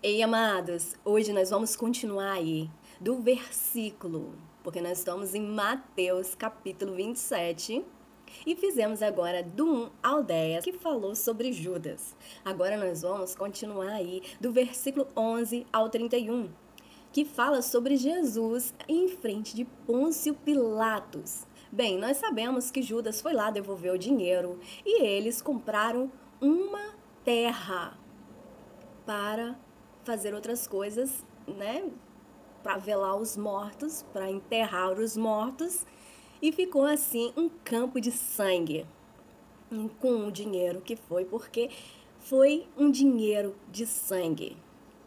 Ei, amados, hoje nós vamos continuar aí do versículo, porque nós estamos em Mateus capítulo 27 e fizemos agora do 1 ao 10 que falou sobre Judas. Agora nós vamos continuar aí do versículo 11 ao 31, que fala sobre Jesus em frente de Pôncio Pilatos. Bem, nós sabemos que Judas foi lá devolver o dinheiro e eles compraram uma terra para fazer outras coisas, né? Para velar os mortos, para enterrar os mortos. E ficou assim um campo de sangue com o dinheiro que foi, porque foi um dinheiro de sangue.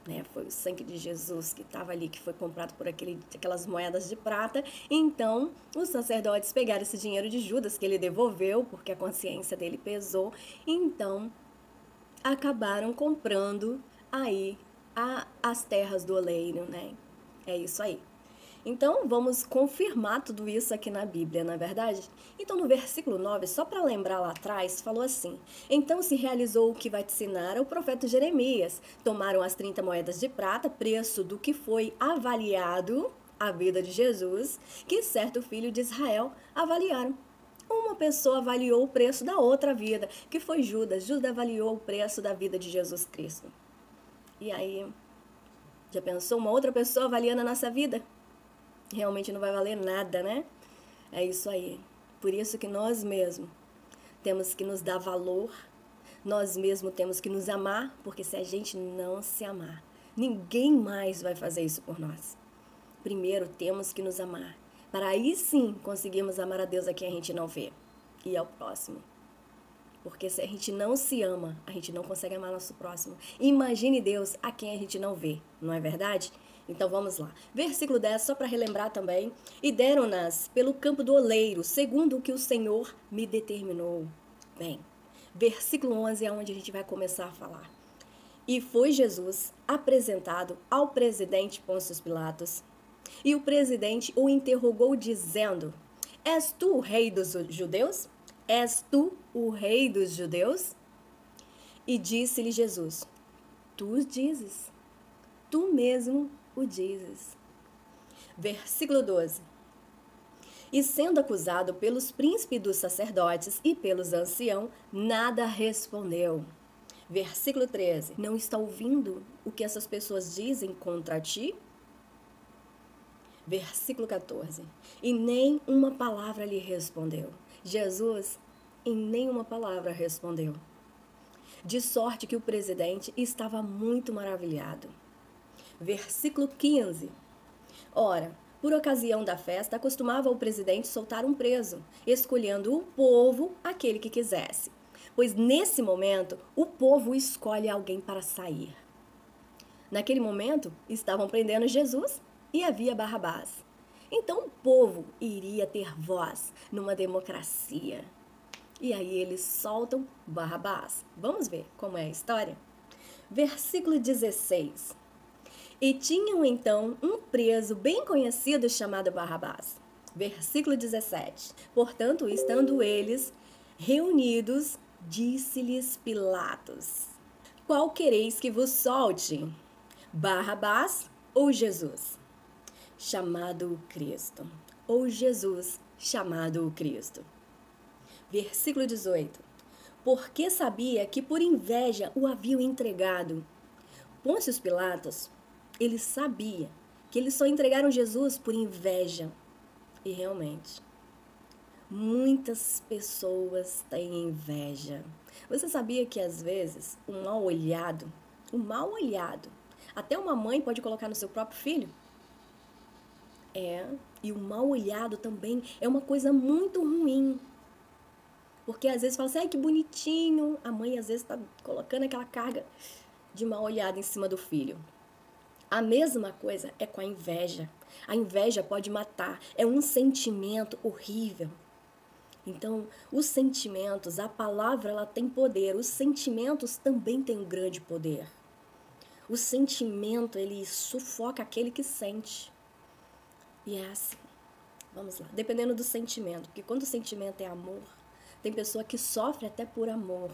Né? Foi o sangue de Jesus que estava ali, que foi comprado por aquelas moedas de prata. Então, os sacerdotes pegaram esse dinheiro de Judas, que ele devolveu, porque a consciência dele pesou. Então, acabaram comprando aí as terras do oleiro, né? É isso aí. Então, vamos confirmar tudo isso aqui na Bíblia, não é verdade? Então, no versículo 9, só para lembrar lá atrás, falou assim: Então se realizou o que vaticinaram o profeta Jeremias. Tomaram as 30 moedas de prata, preço do que foi avaliado a vida de Jesus, que certo filho de Israel avaliaram. Uma pessoa avaliou o preço da outra vida, que foi Judas. Judas avaliou o preço da vida de Jesus Cristo. E aí, já pensou uma outra pessoa avaliando a nossa vida? Realmente não vai valer nada, né? É isso aí. Por isso que nós mesmos temos que nos dar valor, nós mesmos temos que nos amar, porque se a gente não se amar, ninguém mais vai fazer isso por nós. Primeiro temos que nos amar, para aí sim conseguirmos amar a Deus a quem a gente não vê e ao próximo. Porque se a gente não se ama, a gente não consegue amar nosso próximo. Imagine Deus a quem a gente não vê, não é verdade? Então vamos lá. Versículo 10, só para relembrar também. E deram-nas pelo campo do oleiro, segundo o que o Senhor me determinou. Bem, versículo 11 é onde a gente vai começar a falar. E foi Jesus apresentado ao presidente Pôncio Pilatos. E o presidente o interrogou dizendo: És tu o rei dos judeus? És tu o rei dos judeus? E disse-lhe Jesus: Tu dizes, tu mesmo o dizes. Versículo 12. E sendo acusado pelos príncipes dos sacerdotes e pelos anciãos, nada respondeu. Versículo 13. Não está ouvindo o que essas pessoas dizem contra ti? Versículo 14. E nem uma palavra lhe respondeu. Jesus, em nenhuma palavra respondeu. De sorte que o presidente estava muito maravilhado. Versículo 15. Ora, por ocasião da festa, costumava o presidente soltar um preso, escolhendo o povo aquele que quisesse. Pois nesse momento, o povo escolhe alguém para sair. Naquele momento, estavam prendendo Jesus e havia Barrabás. Então o povo iria ter voz numa democracia. E aí eles soltam Barrabás. Vamos ver como é a história? Versículo 16. E tinham então um preso bem conhecido chamado Barrabás. Versículo 17. Portanto, estando eles reunidos, disse-lhes Pilatos: Qual quereis que vos solte? Barrabás ou Jesus, chamado o Cristo? Ou Jesus, chamado o Cristo? Versículo 18. Porque sabia que por inveja o haviam entregado. Pôncio Pilatos, ele sabia que eles só entregaram Jesus por inveja. E realmente, muitas pessoas têm inveja. Você sabia que às vezes um mal olhado, até uma mãe pode colocar no seu próprio filho? E o mal olhado também é uma coisa muito ruim. Porque às vezes fala assim, ai que bonitinho. A mãe às vezes está colocando aquela carga de mal olhado em cima do filho. A mesma coisa é com a inveja. A inveja pode matar. É um sentimento horrível. Então, os sentimentos, a palavra ela tem poder. Os sentimentos também têm um grande poder. O sentimento, ele sufoca aquele que sente. E é assim. Vamos lá. Dependendo do sentimento. Porque quando o sentimento é amor, tem pessoa que sofre até por amor.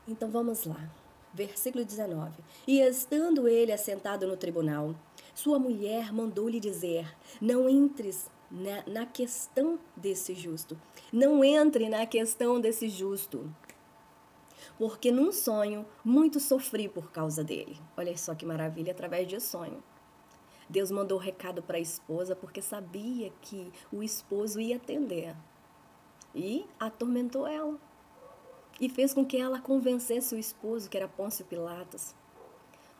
Então, vamos lá. Versículo 19. E estando ele assentado no tribunal, sua mulher mandou-lhe dizer: não entres na questão desse justo. Não entre na questão desse justo. Porque num sonho muito sofri por causa dele. Olha só que maravilha, através de sonho. Deus mandou recado para a esposa porque sabia que o esposo ia atender. E atormentou ela. E fez com que ela convencesse o esposo, que era Pôncio Pilatos.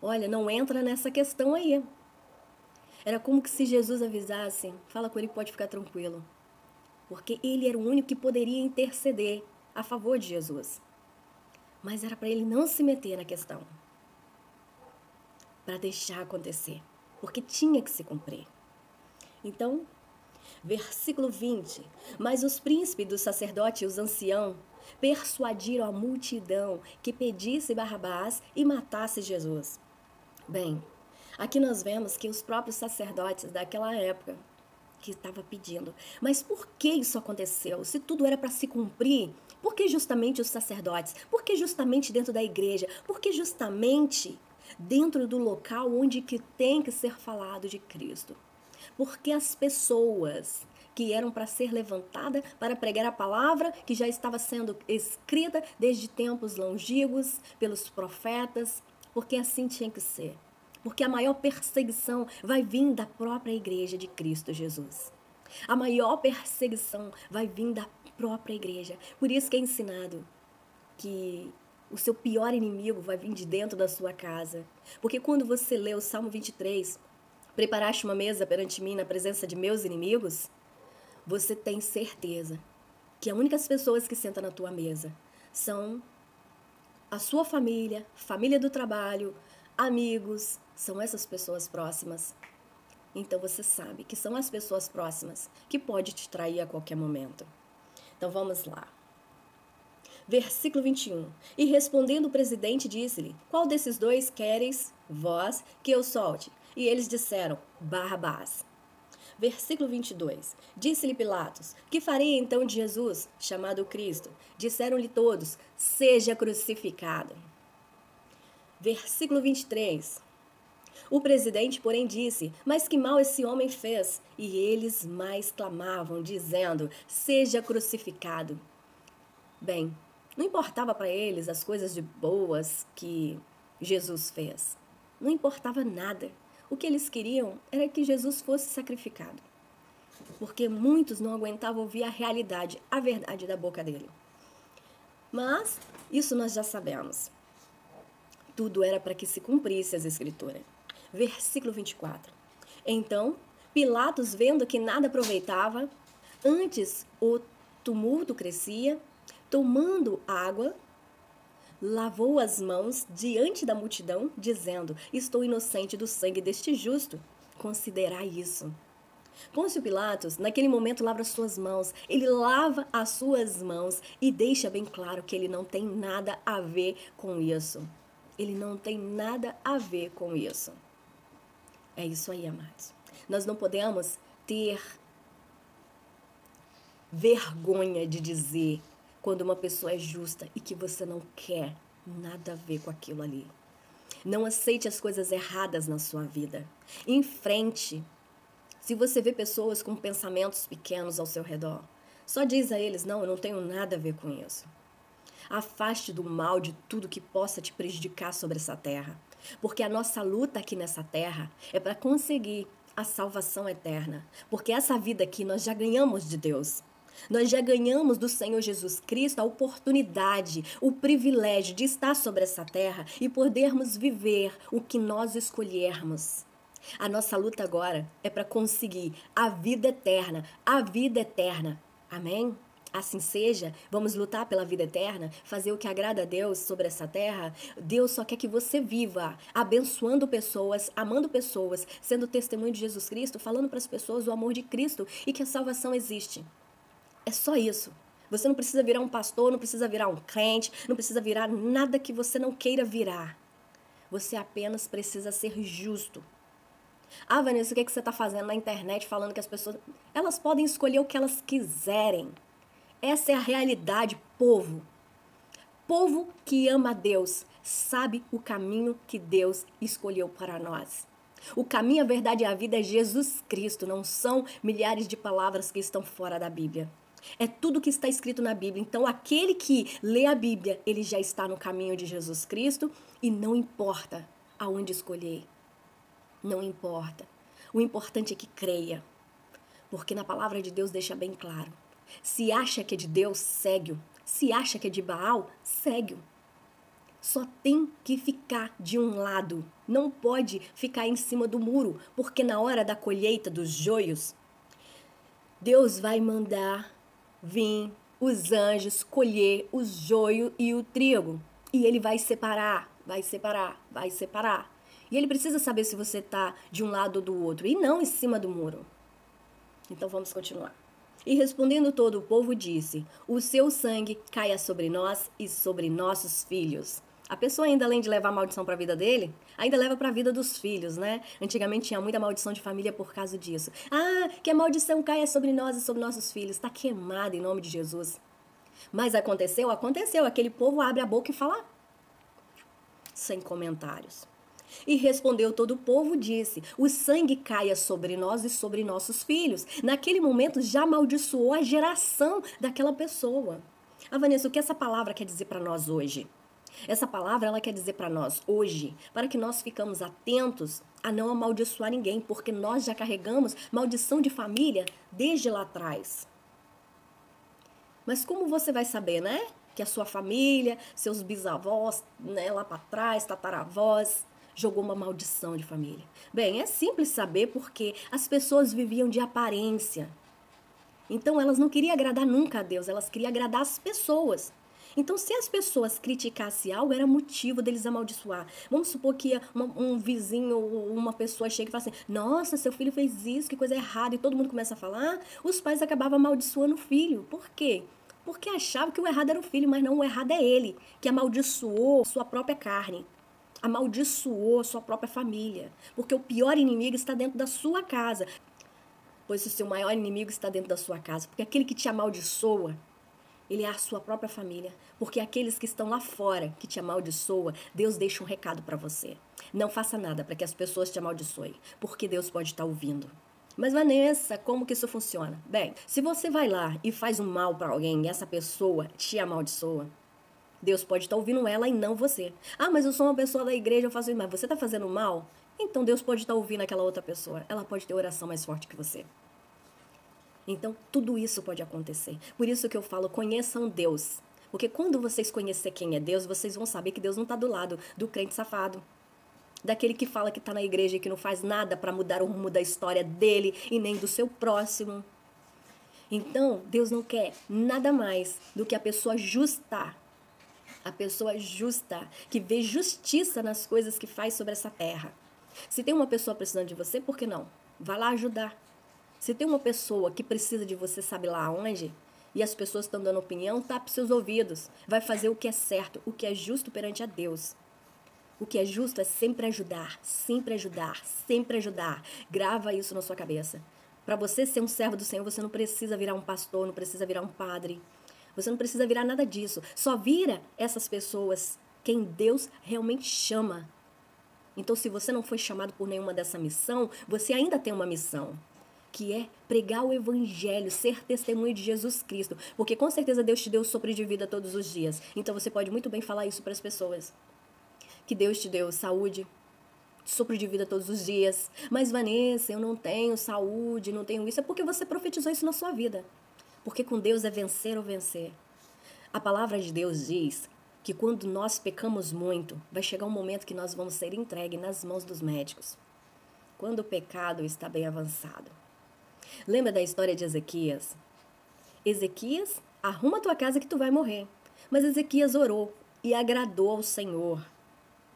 Olha, não entra nessa questão aí. Era como que se Jesus avisasse: fala com ele, pode ficar tranquilo. Porque ele era o único que poderia interceder a favor de Jesus. Mas era para ele não se meter na questão. Para deixar acontecer. Porque tinha que se cumprir. Então, versículo 20. Mas os príncipes dos sacerdotes e os anciãos persuadiram a multidão que pedisse Barrabás e matasse Jesus. Bem, aqui nós vemos que os próprios sacerdotes daquela época que estavam pedindo. Mas por que isso aconteceu? Se tudo era para se cumprir, por que justamente os sacerdotes? Por que justamente dentro da igreja? Por que justamente dentro do local onde que tem que ser falado de Cristo? Porque as pessoas que eram para ser levantadas para pregar a palavra que já estava sendo escrita desde tempos longínquos pelos profetas, porque assim tinha que ser. Porque a maior perseguição vai vir da própria igreja de Cristo Jesus. A maior perseguição vai vir da própria igreja. Por isso que é ensinado que o seu pior inimigo vai vir de dentro da sua casa. Porque quando você lê o Salmo 23, preparaste uma mesa perante mim na presença de meus inimigos, você tem certeza que as únicas pessoas que sentam na tua mesa são a sua família, família do trabalho, amigos, são essas pessoas próximas. Então você sabe que são as pessoas próximas que pode te trair a qualquer momento. Então vamos lá. Versículo 21. E respondendo o presidente, disse-lhe: qual desses dois quereis vós que eu solte? E eles disseram: Barrabás. Versículo 22. Disse-lhe Pilatos: que farei então de Jesus, chamado Cristo? Disseram-lhe todos: seja crucificado. Versículo 23. O presidente, porém, disse: mas que mal esse homem fez? E eles mais clamavam, dizendo: seja crucificado. Bem, não importava para eles as coisas de boas que Jesus fez. Não importava nada. O que eles queriam era que Jesus fosse sacrificado. Porque muitos não aguentavam ouvir a realidade, a verdade da boca dele. Mas isso nós já sabemos. Tudo era para que se cumprisse as escrituras. Versículo 24. Então, Pilatos, vendo que nada aproveitava, antes o tumulto crescia, tomando água, lavou as mãos diante da multidão, dizendo: estou inocente do sangue deste justo. Considerai isso. Pôncio Pilatos, naquele momento, lava as suas mãos. Ele lava as suas mãos e deixa bem claro que ele não tem nada a ver com isso. Ele não tem nada a ver com isso. É isso aí, amados. Nós não podemos ter vergonha de dizer quando uma pessoa é justa e que você não quer nada a ver com aquilo ali. Não aceite as coisas erradas na sua vida. Enfrente. Se você vê pessoas com pensamentos pequenos ao seu redor, só diz a eles: não, eu não tenho nada a ver com isso. Afaste do mal, de tudo que possa te prejudicar sobre essa terra. Porque a nossa luta aqui nessa terra é para conseguir a salvação eterna. Porque essa vida aqui nós já ganhamos de Deus. Nós já ganhamos do Senhor Jesus Cristo a oportunidade, o privilégio de estar sobre essa terra e podermos viver o que nós escolhermos. A nossa luta agora é para conseguir a vida eterna, a vida eterna. Amém? Assim seja, vamos lutar pela vida eterna, fazer o que agrada a Deus sobre essa terra. Deus só quer que você viva, abençoando pessoas, amando pessoas, sendo testemunho de Jesus Cristo, falando para as pessoas o amor de Cristo e que a salvação existe. É só isso. Você não precisa virar um pastor, não precisa virar um crente, não precisa virar nada que você não queira virar. Você apenas precisa ser justo. Ah, Vanessa, o que você está fazendo na internet falando que as pessoas... Elas podem escolher o que elas quiserem. Essa é a realidade, povo. Povo que ama a Deus sabe o caminho que Deus escolheu para nós. O caminho, a verdade e a vida é Jesus Cristo, não são milhares de palavras que estão fora da Bíblia. É tudo que está escrito na Bíblia. Então, aquele que lê a Bíblia, ele já está no caminho de Jesus Cristo e não importa aonde escolher. Não importa. O importante é que creia. Porque na palavra de Deus deixa bem claro. Se acha que é de Deus, segue-o. Se acha que é de Baal, segue-o. Só tem que ficar de um lado. Não pode ficar em cima do muro, porque na hora da colheita dos joios, Deus vai mandar vir os anjos colher o joio e o trigo. E ele vai separar, vai separar, vai separar. E ele precisa saber se você está de um lado ou do outro, e não em cima do muro. Então vamos continuar. E respondendo todo o povo disse, o seu sangue caia sobre nós e sobre nossos filhos. A pessoa ainda, além de levar maldição para a vida dele, ainda leva para a vida dos filhos, né? Antigamente tinha muita maldição de família por causa disso. Ah, que a maldição caia sobre nós e sobre nossos filhos. Está queimado em nome de Jesus. Mas aconteceu? Aconteceu. Aquele povo abre a boca e fala sem comentários. E respondeu todo o povo, disse, o sangue caia sobre nós e sobre nossos filhos. Naquele momento já amaldiçoou a geração daquela pessoa. Ah, Vanessa, o que essa palavra quer dizer para nós hoje? Essa palavra, ela quer dizer para nós hoje, para que nós ficamos atentos a não amaldiçoar ninguém, porque nós já carregamos maldição de família desde lá atrás. Mas como você vai saber, né? Que a sua família, seus bisavós, né, lá para trás, tataravós, jogou uma maldição de família. Bem, é simples saber porque as pessoas viviam de aparência. Então, elas não queriam agradar nunca a Deus, elas queriam agradar as pessoas. Então, se as pessoas criticassem algo, era motivo deles amaldiçoar. Vamos supor que um vizinho ou uma pessoa chega e fala assim, nossa, seu filho fez isso, que coisa errada, e todo mundo começa a falar, os pais acabavam amaldiçoando o filho. Por quê? Porque achavam que o errado era o filho, mas não, o errado é ele, que amaldiçoou sua própria carne. Amaldiçoou sua própria família. Porque o pior inimigo está dentro da sua casa. Pois o seu maior inimigo está dentro da sua casa. Porque aquele que te amaldiçoa, ele é a sua própria família. Porque aqueles que estão lá fora, que te amaldiçoa, Deus deixa um recado para você. Não faça nada para que as pessoas te amaldiçoem. Porque Deus pode estar ouvindo. Mas, Vanessa, como que isso funciona? Bem, se você vai lá e faz um mal para alguém e essa pessoa te amaldiçoa, Deus pode estar ouvindo ela e não você. Ah, mas eu sou uma pessoa da igreja, eu faço isso. Mas você está fazendo mal? Então Deus pode estar ouvindo aquela outra pessoa. Ela pode ter oração mais forte que você. Então, tudo isso pode acontecer. Por isso que eu falo, conheçam Deus. Porque quando vocês conhecerem quem é Deus, vocês vão saber que Deus não está do lado do crente safado. Daquele que fala que está na igreja e que não faz nada para mudar o rumo da história dele e nem do seu próximo. Então, Deus não quer nada mais do que a pessoa justa. A pessoa justa, que vê justiça nas coisas que faz sobre essa terra. Se tem uma pessoa precisando de você, por que não? Vai lá ajudar. Se tem uma pessoa que precisa de você, sabe lá onde? E as pessoas estão dando opinião, tape seus ouvidos. Vai fazer o que é certo, o que é justo perante a Deus. O que é justo é sempre ajudar, sempre ajudar, sempre ajudar. Grava isso na sua cabeça. Para você ser um servo do Senhor, você não precisa virar um pastor, não precisa virar um padre. Você não precisa virar nada disso. Só vira essas pessoas quem Deus realmente chama. Então, se você não foi chamado por nenhuma dessa missão, você ainda tem uma missão, que é pregar o evangelho, ser testemunho de Jesus Cristo. Porque com certeza Deus te deu o sopro de vida todos os dias. Então, você pode muito bem falar isso para as pessoas. Que Deus te deu saúde, sopro de vida todos os dias. Mas, Vanessa, eu não tenho saúde, não tenho isso. É porque você profetizou isso na sua vida. Porque com Deus é vencer ou vencer. A palavra de Deus diz que quando nós pecamos muito, vai chegar um momento que nós vamos ser entregues nas mãos dos médicos. Quando o pecado está bem avançado. Lembra da história de Ezequias? Ezequias, arruma a tua casa que tu vai morrer. Mas Ezequias orou e agradou ao Senhor.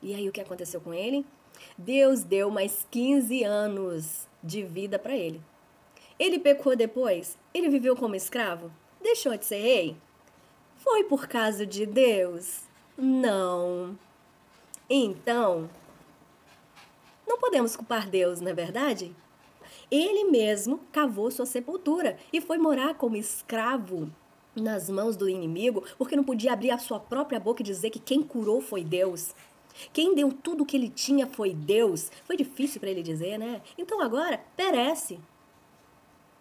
E aí o que aconteceu com ele? Deus deu mais 15 anos de vida para ele. Ele pecou depois? Ele viveu como escravo? Deixou de ser rei? Foi por causa de Deus? Não. Então, não podemos culpar Deus, não é verdade? Ele mesmo cavou sua sepultura e foi morar como escravo. nas mãos do inimigo, porque não podia abrir a sua própria boca e dizer que quem curou foi Deus. Quem deu tudo o que ele tinha foi Deus. Foi difícil para ele dizer, né? Então agora, perece.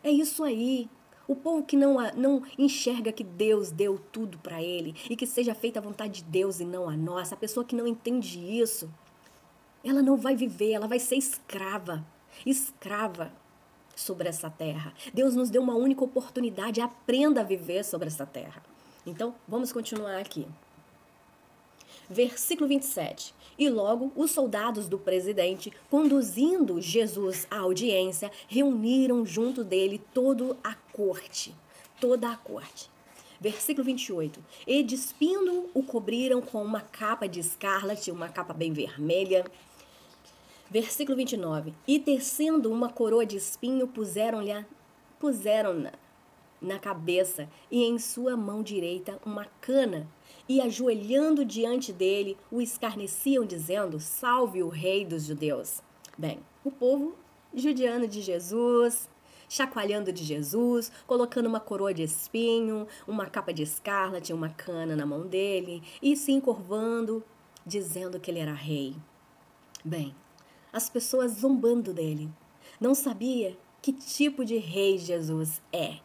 É isso aí. O povo que não enxerga que Deus deu tudo para ele e que seja feita a vontade de Deus e não a nossa, a pessoa que não entende isso, ela não vai viver, ela vai ser escrava. Escrava sobre essa terra. Deus nos deu uma única oportunidade, aprenda a viver sobre essa terra. Então, vamos continuar aqui. Versículo 27. E logo os soldados do presidente, conduzindo Jesus à audiência, reuniram junto dele toda a corte. Toda a corte. Versículo 28. E despindo-o, o cobriram com uma capa de escarlate, uma capa bem vermelha. Versículo 29. E tecendo uma coroa de espinho, puseram-na na cabeça e em sua mão direita uma cana. E ajoelhando diante dele, o escarneciam, dizendo: Salve o rei dos judeus. Bem, o povo judiando de Jesus, chacoalhando de Jesus, colocando uma coroa de espinho, uma capa de escarlate, uma cana na mão dele, e se encurvando, dizendo que ele era rei. Bem, as pessoas zombando dele. Não sabia que tipo de rei Jesus é.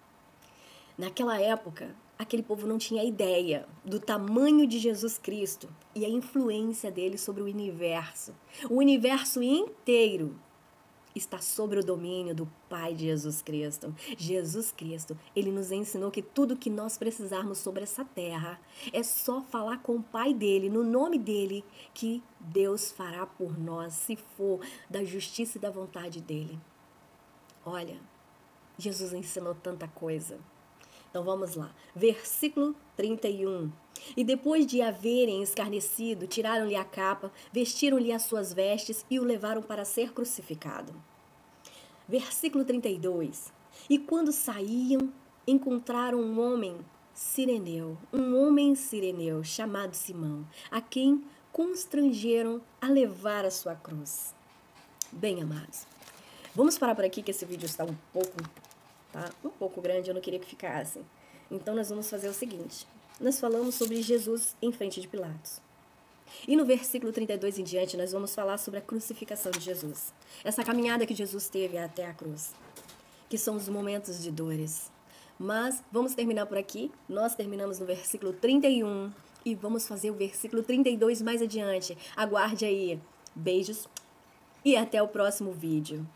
Naquela época, aquele povo não tinha ideia do tamanho de Jesus Cristo e a influência dele sobre o universo. O universo inteiro está sob o domínio do Pai de Jesus Cristo. Jesus Cristo, ele nos ensinou que tudo que nós precisarmos sobre essa terra é só falar com o Pai dele, no nome dele, que Deus fará por nós, se for da justiça e da vontade dele. Olha, Jesus ensinou tanta coisa. Então vamos lá, versículo 31. E depois de haverem escarnecido, tiraram-lhe a capa, vestiram-lhe as suas vestes e o levaram para ser crucificado. Versículo 32. E quando saíam, encontraram um homem sireneu chamado Simão, a quem constrangeram a levar a sua cruz. Bem, amados, vamos parar por aqui que esse vídeo está um pouco grande, eu não queria que ficasse. Então nós vamos fazer o seguinte. Nós falamos sobre Jesus em frente de Pilatos. E no versículo 32 em diante, nós vamos falar sobre a crucificação de Jesus. Essa caminhada que Jesus teve até a cruz. Que são os momentos de dores. Mas vamos terminar por aqui. Nós terminamos no versículo 31 e vamos fazer o versículo 32 mais adiante. Aguarde aí. Beijos e até o próximo vídeo.